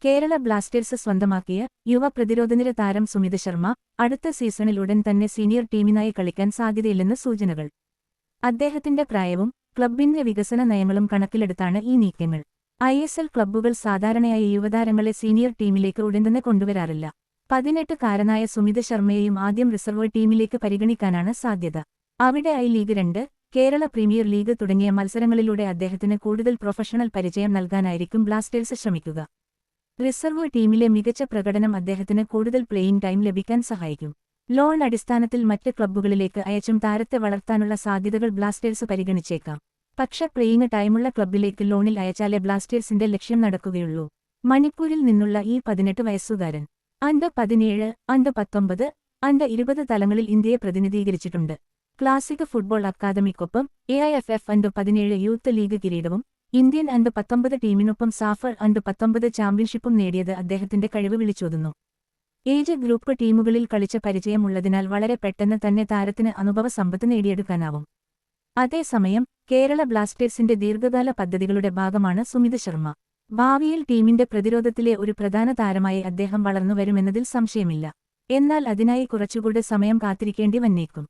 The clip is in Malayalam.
കേരള ബ്ലാസ്റ്റേഴ്സ് സ്വന്തമാക്കിയ യുവ പ്രതിരോധനിര താരം സുമിത് ശർമ്മ അടുത്ത സീസണിൽ ഉടൻ തന്നെ സീനിയർ ടീമിനായി കളിക്കാൻ സാധ്യതയില്ലെന്ന് സൂചനകൾ. അദ്ദേഹത്തിന്റെ പ്രായവും ക്ലബിന്റെ വികസന നയങ്ങളും കണക്കിലെടുത്താണ് ഈ നീക്കങ്ങൾ. ISL ക്ലബ്ബുകൾ സാധാരണയായി യുവതാരങ്ങളെ സീനിയർ ടീമിലേക്ക് ഉടൻ തന്നെ കൊണ്ടുവരാറില്ല. 18-കാരനായ സുമിത് ശർമ്മയെയും ആദ്യം റിസർവ് ടീമിലേക്ക് പരിഗണിക്കാനാണ് സാധ്യത. അവിടെ ലീഗ് 2, കേരള പ്രീമിയർ ലീഗ് തുടങ്ങിയ മത്സരങ്ങളിലൂടെ അദ്ദേഹത്തിന് കൂടുതൽ പ്രൊഫഷണൽ പരിചയം നൽകാനായിരിക്കും ബ്ലാസ്റ്റേഴ്സ് ശ്രമിക്കുക. റിസർവ് ടീമിലെ മികച്ച പ്രകടനം അദ്ദേഹത്തിന് കൂടുതൽ പ്ലേയിംഗ് ടൈം ലഭിക്കാൻ സഹായിക്കും. ലോൺ അടിസ്ഥാനത്തിൽ മറ്റ് ക്ലബ്ബുകളിലേക്ക് അയച്ചും താരത്തെ വളർത്താനുള്ള സാധ്യതകൾ ബ്ലാസ്റ്റേഴ്സ് പരിഗണിച്ചേക്കാം. പക്ഷെ പ്ലേയിംഗ് ടൈമുള്ള ക്ലബ്ബിലേക്ക് ലോണിൽ അയച്ചാലേ ബ്ലാസ്റ്റേഴ്സിന്റെ ലക്ഷ്യം നടക്കുകയുള്ളൂ. മണിപ്പൂരിൽ നിന്നുള്ള ഈ 18 വയസ്സുകാരൻ അണ്ടർ-17, അണ്ടർ-19, അണ്ടർ-20 തലങ്ങളിൽ ഇന്ത്യയെ പ്രതിനിധീകരിച്ചിട്ടുണ്ട്. ക്ലാസിക് ഫുട്ബോൾ അക്കാദമിക്കൊപ്പം AIFF അണ്ടർ-17 യൂത്ത് ലീഗ് കിരീടവും ഇന്ത്യൻ അണ്ടർ-19 ടീമിനൊപ്പം സാഫർ അണ്ടർ-19 ചാമ്പ്യൻഷിപ്പും നേടിയത് അദ്ദേഹത്തിന്റെ കഴിവ് വിളിച്ചോതുന്നു. ഏജ് ഗ്രൂപ്പ് ടീമുകളിൽ കളിച്ച പരിചയമുള്ളതിനാൽ വളരെ പെട്ടെന്ന് തന്നെ താരത്തിന് അനുഭവ സമ്പത്ത് നേടിയെടുക്കാനാവും. അതേസമയം കേരള ബ്ലാസ്റ്റേഴ്സിന്റെ ദീർഘകാല പദ്ധതികളുടെ ഭാഗമാണ് സുമിത് ശർമ്മ. ഭാവിയിൽ ടീമിന്റെ പ്രതിരോധത്തിലെ ഒരു പ്രധാന താരമായി അദ്ദേഹം വളർന്നുവരുമെന്നതിൽ സംശയമില്ല. എന്നാൽ അതിനായി കുറച്ചുകൂടി സമയം കാത്തിരിക്കേണ്ടി വന്നേക്കും.